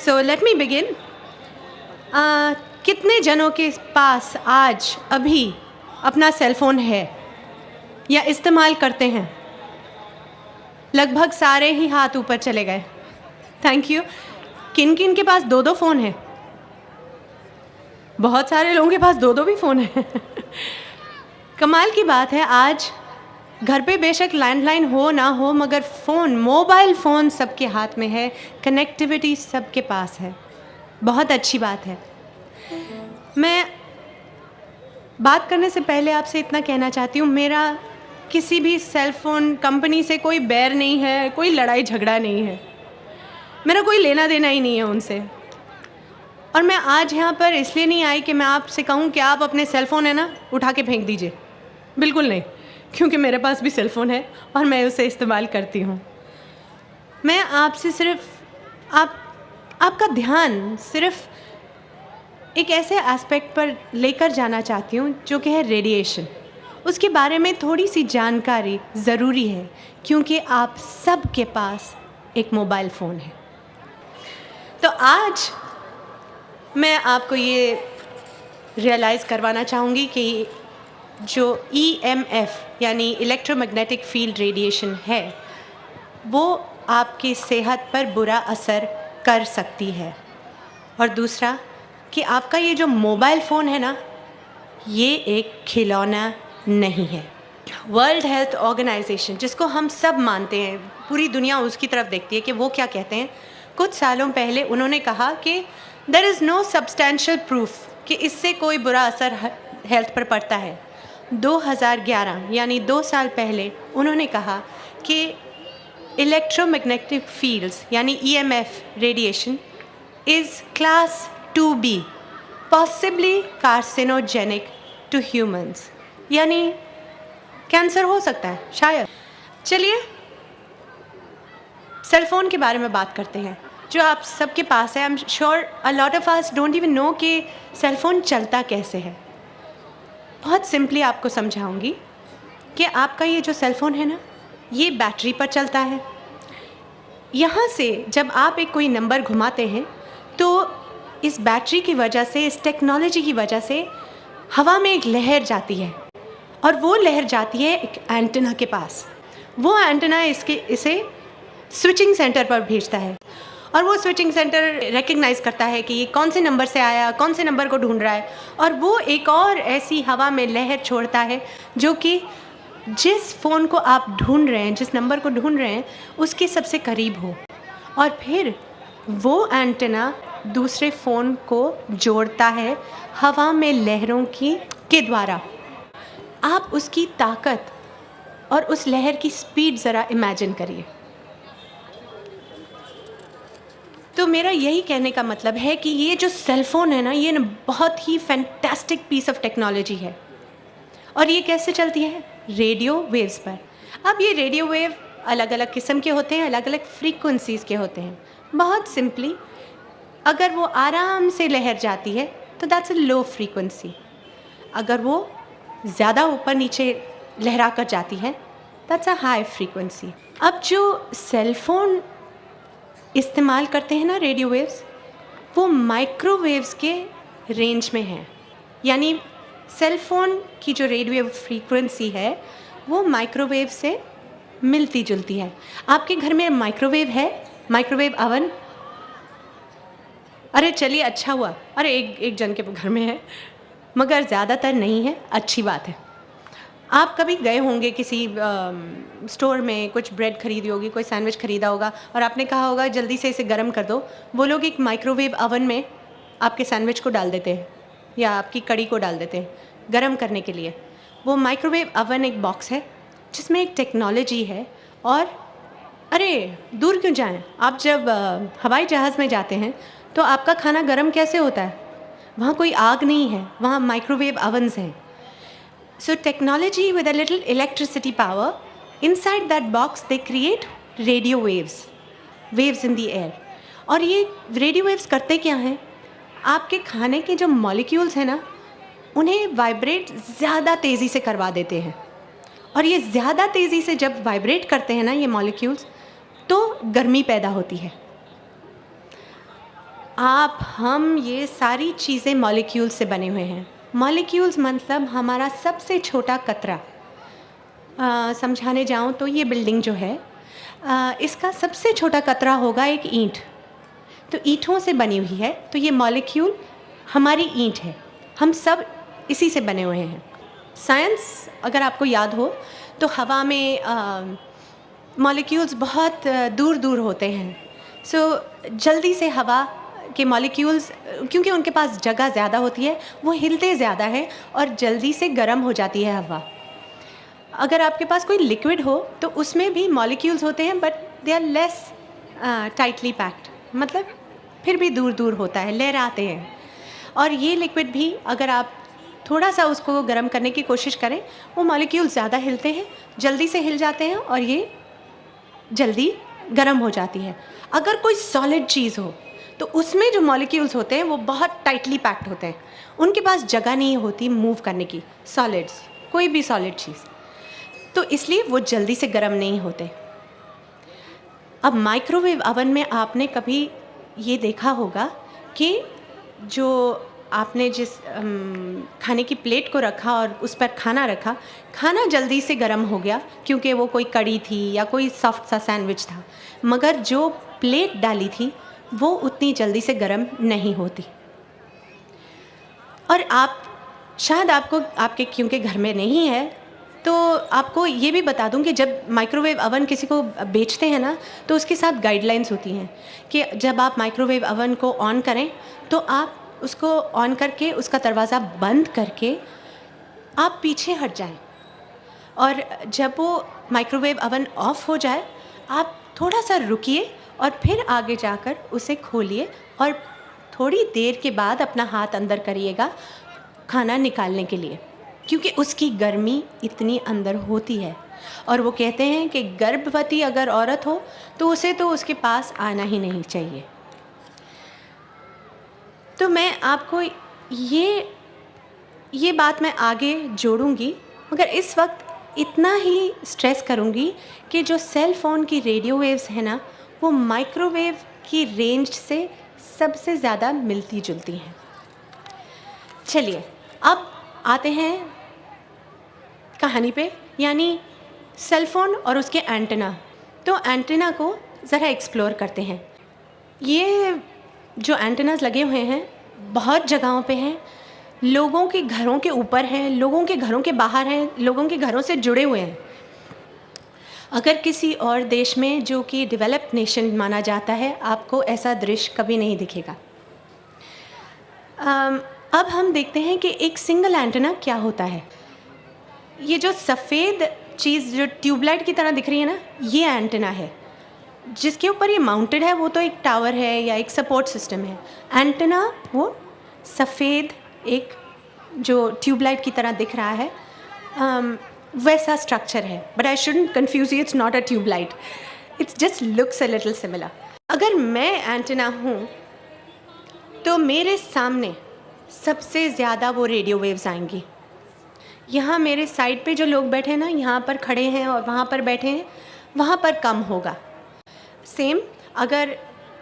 So let me begin. कितने जनों के पास आज अभी अपना सेलफोन है या इस्तेमाल करते हैं? लगभग सारे ही हाथ ऊपर चले गए। Thank you. किन किन के पास दो दो फ़ोन है? बहुत सारे लोगों के पास दो दो भी फ़ोन है। कमाल की बात है, आज घर पे बेशक लैंडलाइन हो ना हो, मगर फ़ोन, मोबाइल फ़ोन सबके हाथ में है, कनेक्टिविटी सबके पास है। बहुत अच्छी बात है। मैं बात करने से पहले आपसे इतना कहना चाहती हूँ, मेरा किसी भी सेल फ़ोन कंपनी से कोई बैर नहीं है, कोई लड़ाई झगड़ा नहीं है, मेरा कोई लेना देना ही नहीं है उनसे। और मैं आज यहाँ पर इसलिए नहीं आई कि मैं आपसे कहूँ कि आप अपने सेल फ़ोन है ना उठा के फेंक दीजिए, बिल्कुल नहीं, क्योंकि मेरे पास भी सेल फ़ोन है और मैं उसे इस्तेमाल करती हूँ। मैं आपसे सिर्फ आपका ध्यान सिर्फ एक ऐसे एस्पेक्ट पर लेकर जाना चाहती हूँ जो कि है रेडिएशन। उसके बारे में थोड़ी सी जानकारी ज़रूरी है, क्योंकि आप सब के पास एक मोबाइल फ़ोन है। तो आज मैं आपको ये रियलाइज़ करवाना चाहूँगी कि जो EMF यानी इलेक्ट्रोमैग्नेटिक फील्ड रेडिएशन है, वो आपकी सेहत पर बुरा असर कर सकती है। और दूसरा कि आपका ये जो मोबाइल फ़ोन है ना, ये एक खिलौना नहीं है। वर्ल्ड हेल्थ ऑर्गेनाइजेशन, जिसको हम सब मानते हैं, पूरी दुनिया उसकी तरफ देखती है कि वो क्या कहते हैं, कुछ सालों पहले उन्होंने कहा कि there is no substantial proof कि इससे कोई बुरा असर हेल्थ पर पड़ता है। 2011 यानी 2 साल पहले उन्होंने कहा कि इलेक्ट्रोमैग्नेटिक फील्ड्स यानी EMF radiation is class 2B, possibly carcinogenic to humans, यानी कैंसर हो सकता है शायद। चलिए सेल फ़ोन के बारे में बात करते हैं, जो आप सबके पास है। I am sure a lot of us don't even know कि सेल फ़ोन चलता कैसे है। बहुत सिंपली आपको समझाऊंगी कि आपका ये जो सेल फ़ोन है ना, ये बैटरी पर चलता है। यहाँ से जब आप एक कोई नंबर घुमाते हैं तो इस बैटरी की वजह से, इस टेक्नोलॉजी की वजह से हवा में एक लहर जाती है, और वो लहर जाती है एक एंटेना के पास। वो एंटेना इसे स्विचिंग सेंटर पर भेजता है, और वो स्विचिंग सेंटर रिकग्नाइज़ करता है कि ये कौन से नंबर से आया, कौन से नंबर को ढूंढ रहा है, और वो एक और ऐसी हवा में लहर छोड़ता है जो कि जिस फ़ोन को आप ढूंढ रहे हैं, जिस नंबर को ढूंढ रहे हैं, उसके सबसे करीब हो। और फिर वो एंटेना दूसरे फ़ोन को जोड़ता है हवा में लहरों के द्वारा। आप उसकी ताकत और उस लहर की स्पीड ज़रा इमेजिन करिए। तो मेरा यही कहने का मतलब है कि ये जो सेल फ़ोन है ना, ये बहुत ही फैंटास्टिक पीस ऑफ टेक्नोलॉजी है। और ये कैसे चलती है? रेडियो वेव्स पर। अब ये रेडियो वेव अलग अलग किस्म के होते हैं, अलग अलग फ्रीक्वेंसीज़ के होते हैं। बहुत सिंपली, अगर वो आराम से लहर जाती है तो दैट्स अ लो फ्रीक्वेंसी। अगर वो ज़्यादा ऊपर नीचे लहरा कर जाती है, दैट्स अ हाई फ्रीक्वेंसी। अब जो सेल फ़ोन इस्तेमाल करते हैं ना रेडियो वेव्स, वो माइक्रोवेव्स के रेंज में हैं। यानी सेल फ़ोन की जो रेडियो फ्रीक्वेंसी है वो माइक्रोवेव से मिलती जुलती है। आपके घर में माइक्रोवेव है? Microwave oven? अरे चलिए, अच्छा हुआ। अरे एक जन के घर में है, मगर ज़्यादातर नहीं है, अच्छी बात है। आप कभी गए होंगे किसी स्टोर में, कुछ ब्रेड खरीदी होगी, कोई सैंडविच ख़रीदा होगा, और आपने कहा होगा जल्दी से इसे गर्म कर दो। वो लोग एक माइक्रोवेव अवन में आपके सैंडविच को डाल देते हैं या आपकी कड़ी को डाल देते हैं गर्म करने के लिए। वो माइक्रोवेव अवन एक बॉक्स है जिसमें एक टेक्नोलॉजी है। और अरे दूर क्यों जाएं, आप जब हवाई जहाज़ में जाते हैं तो आपका खाना गर्म कैसे होता है? वहाँ कोई आग नहीं है, वहाँ माइक्रोवेव अवन्स हैं। So technology with a little electricity power, inside that box they create radio waves in the air. और ये radio waves करते क्या हैं? आपके खाने के जो मॉलिक्यूल्स हैं ना, उन्हें वाइब्रेट ज़्यादा तेज़ी से करवा देते हैं। और ये ज़्यादा तेज़ी से जब वाइब्रेट करते हैं ना ये मॉलिक्यूल्स, तो गर्मी पैदा होती है। आप, हम, ये सारी चीज़ें मॉलिक्यूल्स से बने हुए हैं। मॉलिक्यूल्स मतलब हमारा सबसे छोटा कतरा। समझाने जाऊँ तो ये बिल्डिंग जो है, इसका सबसे छोटा कतरा होगा एक ईंट। तो ईंटों से बनी हुई है, तो ये मॉलिक्यूल हमारी ईंट है। हम सब इसी से बने हुए हैं। साइंस अगर आपको याद हो तो हवा में मॉलिक्यूल्स बहुत दूर दूर होते हैं। जल्दी से हवा के मॉलिक्यूल्स, क्योंकि उनके पास जगह ज़्यादा होती है, वो हिलते ज़्यादा है और जल्दी से गर्म हो जाती है हवा। अगर आपके पास कोई लिक्विड हो तो उसमें भी मॉलिक्यूल्स होते हैं, but they are less tightly packed, मतलब फिर भी दूर दूर होता है, लहराते हैं। और ये लिक्विड भी अगर आप थोड़ा सा उसको गर्म करने की कोशिश करें, वो मॉलिक्यूल्स ज़्यादा हिलते हैं, जल्दी से हिल जाते हैं और ये जल्दी गर्म हो जाती है। अगर कोई सॉलिड चीज़ हो तो उसमें जो मॉलिक्यूल्स होते हैं वो बहुत टाइटली पैक्ड होते हैं, उनके पास जगह नहीं होती मूव करने की। सॉलिड्स, कोई भी सॉलिड चीज़, तो इसलिए वो जल्दी से गर्म नहीं होते। अब माइक्रोवेव ओवन में आपने कभी ये देखा होगा कि जो आपने जिस खाने की प्लेट को रखा और उस पर खाना रखा, खाना जल्दी से गर्म हो गया क्योंकि वो कोई कड़ी थी या कोई सॉफ्ट सा सैंडविच था, मगर जो प्लेट डाली थी वो उतनी जल्दी से गर्म नहीं होती। और आप शायद आपको, आपके क्योंकि घर में नहीं है, तो आपको ये भी बता दूं कि जब माइक्रोवेव ओवन किसी को बेचते हैं ना, तो उसके साथ गाइडलाइंस होती हैं कि जब आप माइक्रोवेव ओवन को ऑन करें तो आप उसको ऑन करके उसका दरवाज़ा बंद करके आप पीछे हट जाएं, और जब वो माइक्रोवेव ओवन ऑफ हो जाए आप थोड़ा सा रुकिए और फिर आगे जाकर उसे खोलिए और थोड़ी देर के बाद अपना हाथ अंदर करिएगा खाना निकालने के लिए, क्योंकि उसकी गर्मी इतनी अंदर होती है। और वो कहते हैं कि गर्भवती अगर औरत हो तो उसे तो उसके पास आना ही नहीं चाहिए। तो मैं आपको ये बात मैं आगे जोड़ूंगी, मगर इस वक्त इतना ही स्ट्रेस करूंगी कि जो सेल फ़ोन की रेडियो वेव्स है ना, वो माइक्रोवेव की रेंज से सबसे ज़्यादा मिलती जुलती हैं। चलिए अब आते हैं कहानी पे, यानी सेल फ़ोन और उसके एंटेना। तो एंटेना को ज़रा एक्सप्लोर करते हैं। ये जो एंटेनास लगे हुए हैं बहुत जगहों पे हैं, लोगों के घरों के ऊपर हैं, लोगों के घरों के बाहर हैं, लोगों के घरों से जुड़े हुए हैं। अगर किसी और देश में जो कि डेवलप्ड नेशन माना जाता है, आपको ऐसा दृश्य कभी नहीं दिखेगा। अब हम देखते हैं कि एक सिंगल एंटेना क्या होता है। ये जो सफ़ेद चीज़ जो ट्यूबलाइट की तरह दिख रही है ना, ये एंटेना है। जिसके ऊपर ये माउंटेड है वो तो एक टावर है या एक सपोर्ट सिस्टम है। एंटेना वो सफ़ेद एक जो ट्यूबलाइट की तरह दिख रहा है, वैसा स्ट्रक्चर है। But I shouldn't confuse you, it's not a tubelight, it's just looks a little similar. अगर मैं एंटेना हूँ तो मेरे सामने सबसे ज़्यादा वो रेडियो वेव्स आएंगी। यहाँ मेरे साइड पे जो लोग बैठे हैं ना, यहाँ पर खड़े हैं और वहाँ पर बैठे हैं, वहाँ पर कम होगा। सेम अगर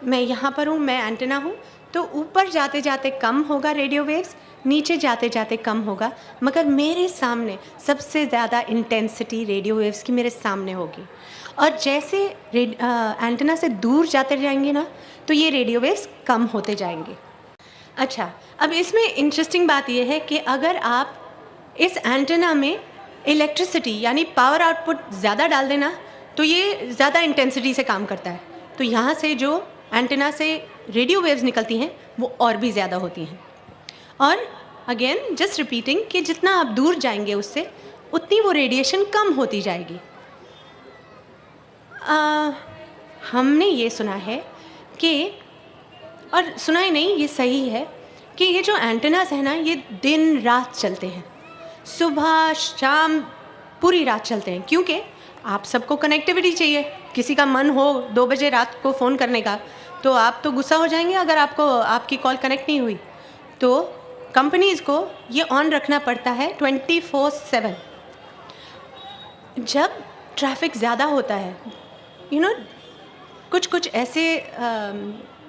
मैं यहाँ पर हूँ, मैं एंटेना हूँ, तो ऊपर जाते जाते कम होगा रेडियो वेव्स, नीचे जाते जाते कम होगा, मगर मेरे सामने सबसे ज़्यादा इंटेंसिटी रेडियो वेव्स की मेरे सामने होगी। और जैसे एंटेना से दूर जाते जाएंगे ना, तो ये रेडियो वेव्स कम होते जाएंगे। अच्छा, अब इसमें इंटरेस्टिंग बात यह है कि अगर आप इस एंटेना में इलेक्ट्रिसिटी यानी पावर आउटपुट ज़्यादा डाल देना, तो ये ज़्यादा इंटेंसिटी से काम करता है। तो यहाँ से जो एंटेना से रेडियो वेव्स निकलती हैं वो और भी ज़्यादा होती हैं। और अगेन जस्ट रिपीटिंग कि जितना आप दूर जाएंगे उससे उतनी वो रेडिएशन कम होती जाएगी। हमने ये सुना है कि, और सुना ही नहीं, ये सही है कि ये जो एंटेनास है ना, ये दिन रात चलते हैं, सुबह शाम पूरी रात चलते हैं, क्योंकि आप सबको कनेक्टिविटी चाहिए। किसी का मन हो 2 बजे रात को फ़ोन करने का, तो आप तो गुस्सा हो जाएंगे अगर आपकी कॉल कनेक्ट नहीं हुई। तो कंपनीज़ को ये ऑन रखना पड़ता है 24/7। जब ट्रैफिक ज़्यादा होता है, कुछ ऐसे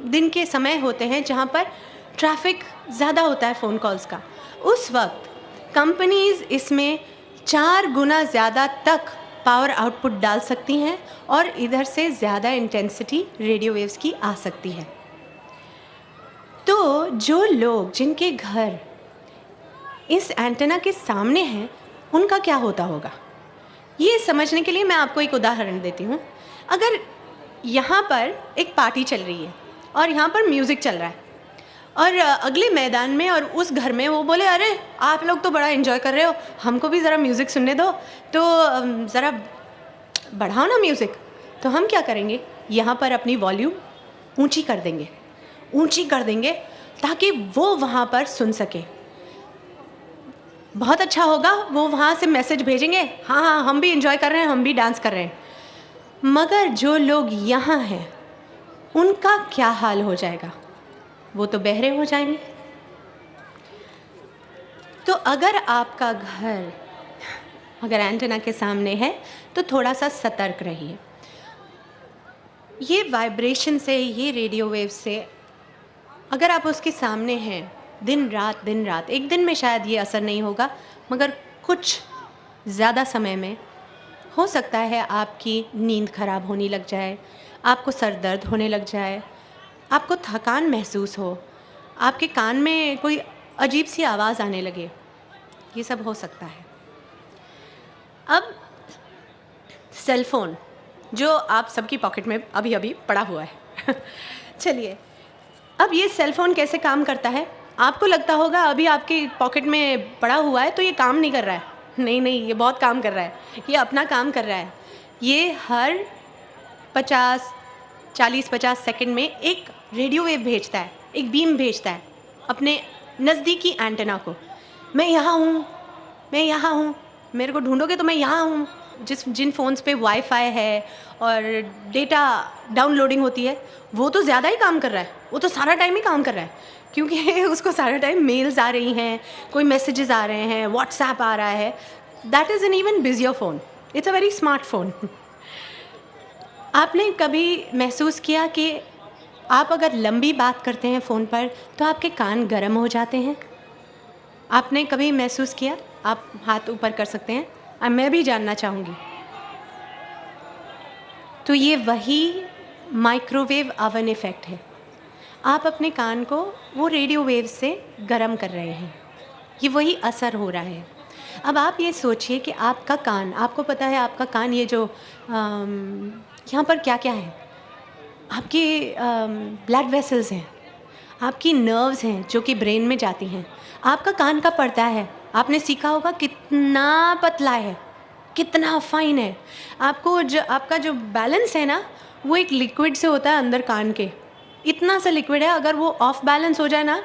दिन के समय होते हैं जहाँ पर ट्रैफिक ज़्यादा होता है फ़ोन कॉल्स का। उस वक्त कंपनीज़ इसमें 4 गुना ज़्यादा तक पावर आउटपुट डाल सकती हैं और इधर से ज़्यादा इंटेंसिटी रेडियो वेव्स की आ सकती है। तो जो लोग जिनके घर इस एंटेना के सामने हैं, उनका क्या होता होगा, ये समझने के लिए मैं आपको एक उदाहरण देती हूँ। अगर यहाँ पर एक पार्टी चल रही है और यहाँ पर म्यूज़िक चल रहा है और अगले मैदान में और उस घर में वो बोले, अरे आप लोग तो बड़ा एंजॉय कर रहे हो, हमको भी ज़रा म्यूज़िक सुनने दो, तो ज़रा बढ़ाओ ना म्यूज़िक। तो हम क्या करेंगे, यहाँ पर अपनी वॉल्यूम ऊंची कर देंगे ताकि वो वहाँ पर सुन सके। बहुत अच्छा होगा, वो वहाँ से मैसेज भेजेंगे, हाँ हाँ हम भी एंजॉय कर रहे हैं, हम भी डांस कर रहे हैं। मगर जो लोग यहाँ हैं उनका क्या हाल हो जाएगा, वो तो बहरे हो जाएंगे। तो अगर आपका घर अगर एंटेना के सामने है तो थोड़ा सा सतर्क रहिए। ये वाइब्रेशन से, ये रेडियो वेव से अगर आप उसके सामने हैं दिन रात, एक दिन में शायद ये असर नहीं होगा, मगर कुछ ज़्यादा समय में हो सकता है आपकी नींद खराब होने लग जाए, आपको सर दर्द होने लग जाए, आपको थकान महसूस हो, आपके कान में कोई अजीब सी आवाज़ आने लगे, ये सब हो सकता है। अब सेल फ़ोन जो आप सबकी पॉकेट में अभी अभी पड़ा हुआ है चलिए, अब ये सेल फ़ोन कैसे काम करता है? आपको लगता होगा अभी आपके पॉकेट में पड़ा हुआ है तो ये काम नहीं कर रहा है। नहीं, ये बहुत काम कर रहा है, ये अपना काम कर रहा है। ये हर 40-50 सेकंड में एक रेडियो वेव भेजता है, एक बीम भेजता है अपने नज़दीकी एंटेना को। मैं यहाँ हूँ, मेरे को ढूंढोगे तो मैं यहाँ हूँ। जिन फ़ोन्स पे वाईफाई है और डेटा डाउनलोडिंग होती है, वो तो ज़्यादा ही काम कर रहा है, वो तो सारा टाइम ही काम कर रहा है, क्योंकि उसको सारा टाइम मेल्स आ रही हैं, कोई मैसेजेस आ रहे हैं, व्हाट्सएप आ रहा है। That is an even busier phone, it's a very smart phone. आपने कभी महसूस किया कि आप अगर लंबी बात करते हैं फ़ोन पर तो आपके कान गर्म हो जाते हैं? आपने कभी महसूस किया? आप हाथ ऊपर कर सकते हैं, मैं भी जानना चाहूँगी। तो ये वही माइक्रोवेव ओवन इफ़ेक्ट है। आप अपने कान को वो रेडियो वेव से गर्म कर रहे हैं, ये वही असर हो रहा है। अब आप ये सोचिए कि आपका कान, आपको पता है आपका कान, ये जो यहाँ पर क्या क्या है, आपके ब्लड वेसल्स हैं, आपकी नर्व्स हैं जो कि ब्रेन में जाती हैं। आपका कान का पर्दा है, आपने सीखा होगा कितना पतला है, कितना फाइन है। आपका जो बैलेंस है ना, वो एक लिक्विड से होता है अंदर कान के, इतना सा लिक्विड है, अगर वो ऑफ बैलेंस हो जाए ना,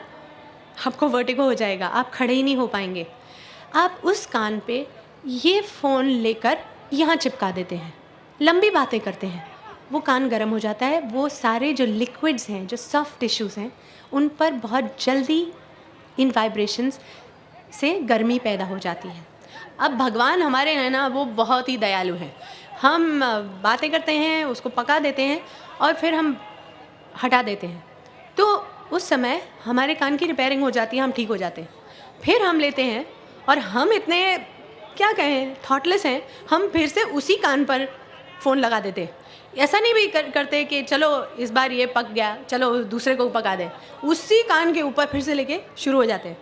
आपको वर्टिगो हो जाएगा, आप खड़े ही नहीं हो पाएंगे। आप उस कान पे ये फ़ोन लेकर यहाँ चिपका देते हैं, लंबी बातें करते हैं, वो कान गर्म हो जाता है। वो सारे जो लिक्विड्स हैं, जो सॉफ्ट टिश्यूज़ हैं, उन पर बहुत जल्दी इन वाइब्रेशंस से गर्मी पैदा हो जाती है। अब भगवान हमारे हैं ना, वो बहुत ही दयालु हैं। हम बातें करते हैं, उसको पका देते हैं और फिर हम हटा देते हैं, तो उस समय हमारे कान की रिपेयरिंग हो जाती है, हम ठीक हो जाते हैं। फिर हम लेते हैं और हम इतने क्या कहें थॉटलेस हैं, हम फिर से उसी कान पर फ़ोन लगा देते हैं। ऐसा नहीं भी करते कि चलो इस बार ये पक गया, चलो दूसरे को पका दें, उसी कान के ऊपर फिर से लेके शुरू हो जाते हैं।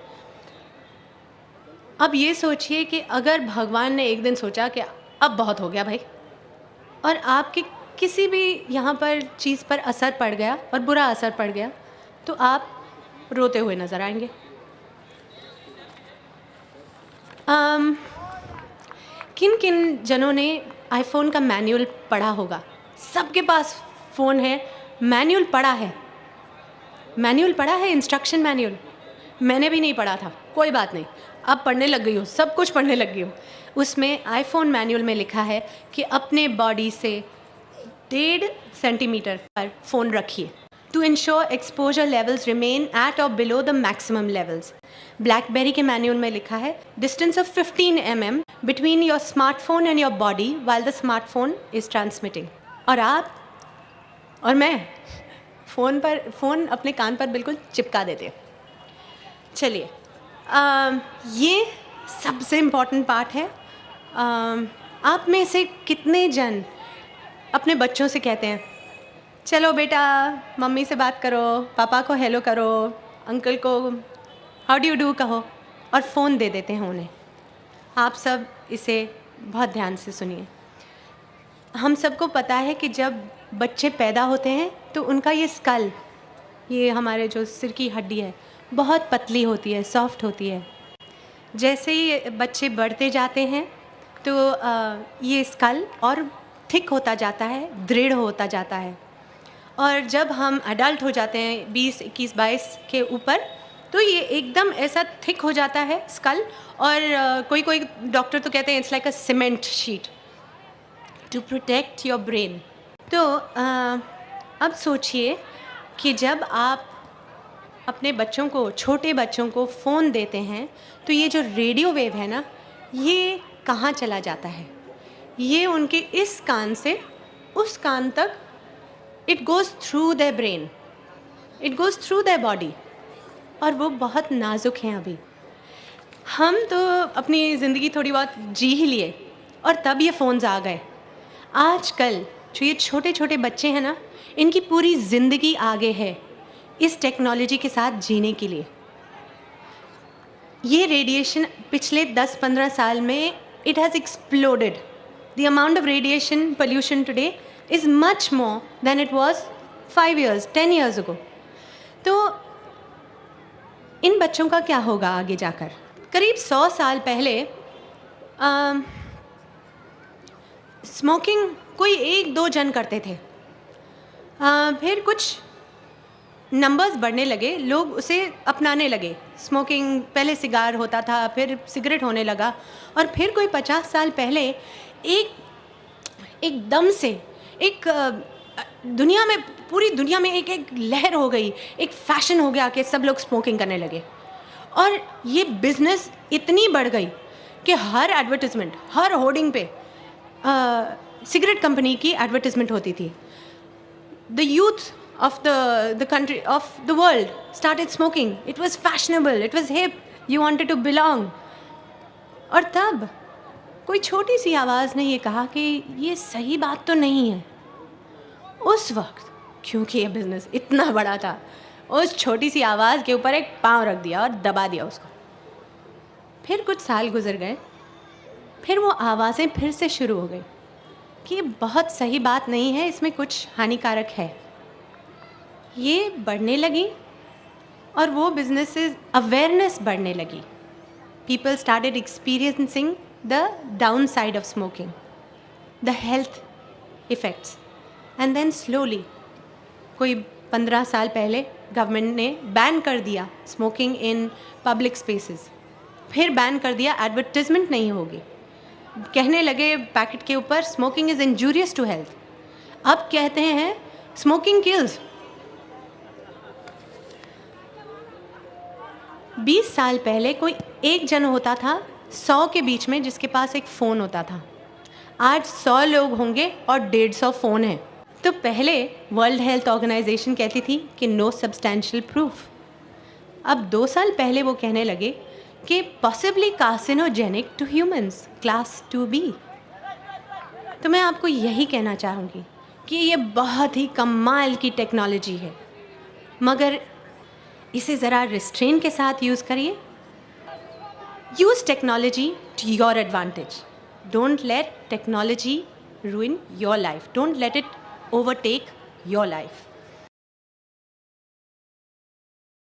अब ये सोचिए कि अगर भगवान ने एक दिन सोचा कि अब बहुत हो गया भाई, और आपके किसी भी यहाँ पर चीज़ पर असर पड़ गया और बुरा असर पड़ गया, तो आप रोते हुए नज़र आएंगे। किन किन जनों ने आईफोन का मैनुअल पढ़ा होगा? सबके पास फ़ोन है, मैनुअल पढ़ा है, इंस्ट्रक्शन मैनुअल। मैंने भी नहीं पढ़ा था, कोई बात नहीं, अब पढ़ने लग गई हूँ, सब कुछ पढ़ने लग गई हूँ। उसमें आईफोन मैनुअल में लिखा है कि अपने बॉडी से 1.5 सेंटीमीटर पर फ़ोन रखिए to ensure exposure levels remain at और below the maximum levels. BlackBerry के मैनुअल में लिखा है distance of 15 mm between your smartphone and your body while the smartphone is transmitting. और आप और मैं फ़ोन अपने कान पर बिल्कुल चिपका देते। चलिए, ये सबसे इम्पॉर्टेंट पार्ट है। आप में से कितने जन अपने बच्चों से कहते हैं, चलो बेटा मम्मी से बात करो, पापा को हेलो करो, अंकल को हाउ डू यू डू कहो, और फ़ोन दे देते हैं उन्हें। आप सब इसे बहुत ध्यान से सुनिए। हम सबको पता है कि जब बच्चे पैदा होते हैं तो उनका ये स्कल, ये हमारे जो सिर की हड्डी है, बहुत पतली होती है, सॉफ्ट होती है। जैसे ही बच्चे बढ़ते जाते हैं तो ये स्कल और थिक होता जाता है, दृढ़ होता जाता है। और जब हम अडल्ट हो जाते हैं 20, 21, 22 के ऊपर, तो ये एकदम ऐसा थिक हो जाता है स्कल, और कोई डॉक्टर तो कहते हैं it's like a cement sheet to protect your brain. तो अब सोचिए कि जब आप अपने बच्चों को, छोटे बच्चों को फ़ोन देते हैं तो ये जो रेडियो वेव है ना, ये कहाँ चला जाता है? ये उनके इस कान से उस कान तक, it goes through their brain, it goes through their body, और वो बहुत नाजुक हैं अभी। हम तो अपनी ज़िंदगी थोड़ी बहुत जी ही लिए, और तब ये फ़ोन्स आ गए। आजकल जो ये छोटे छोटे बच्चे हैं ना, इनकी पूरी ज़िंदगी आगे है इस टेक्नोलॉजी के साथ जीने के लिए। ये रेडिएशन पिछले 10-15 साल में it has exploded. The amount of radiation pollution today is much more than it was 5 years, 10 years ago। तो इन बच्चों का क्या होगा आगे जाकर? करीब 100 साल पहले स्मोकिंग कोई 1-2 जन करते थे। फिर कुछ नंबर्स बढ़ने लगे, लोग उसे अपनाने लगे। स्मोकिंग, पहले सिगार होता था, फिर सिगरेट होने लगा, और फिर कोई 50 साल पहले एकदम से दुनिया में, पूरी दुनिया में एक लहर हो गई, एक फैशन हो गया कि सब लोग स्मोकिंग करने लगे। और ये बिज़नेस इतनी बढ़ गई कि हर एडवर्टिजमेंट, हर होर्डिंग पे सिगरेट कंपनी की एडवर्टिजमेंट होती थी। The youth of the country, of the world started smoking. It was fashionable, it was hip, you wanted to belong। और तब कोई छोटी सी आवाज़ ने ये कहा कि ये सही बात तो नहीं है। उस वक्त, क्योंकि ये बिज़नेस इतना बड़ा था, उस छोटी सी आवाज़ के ऊपर एक पाँव रख दिया और दबा दिया उसको। फिर कुछ साल गुजर गए, फिर वो आवाज़ें फिर से शुरू हो गई कि ये बहुत सही बात नहीं है, इसमें कुछ हानिकारक है। ये बढ़ने लगी और वो बिजनेसेस, अवेयरनेस बढ़ने लगी। People started experiencing the downside of smoking, the health effects, and then slowly कोई 15 साल पहले गवर्नमेंट ने बैन कर दिया स्मोकिंग इन पब्लिक स्पेसेस। फिर बैन कर दिया, एडवर्टिजमेंट नहीं होगी। कहने लगे पैकेट के ऊपर smoking is injurious to health. अब कहते हैं स्मोकिंग किल्स। 20 साल पहले कोई एक जन होता था 100 के बीच में जिसके पास एक फ़ोन होता था। आज 100 लोग होंगे और 150 फ़ोन हैं। तो पहले वर्ल्ड हेल्थ ऑर्गेनाइजेशन कहती थी कि नो सब्सटेंशियल प्रूफ। अब 2 साल पहले वो कहने लगे कि possibly carcinogenic to humans, class 2B। तो मैं आपको यही कहना चाहूँगी कि ये बहुत ही कमाल की टेक्नोलॉजी है, मगर इसे ज़रा रिस्ट्रेन के साथ यूज़ करिए। Use technology to your advantage. Don't let technology ruin your life. Don't let it overtake your life.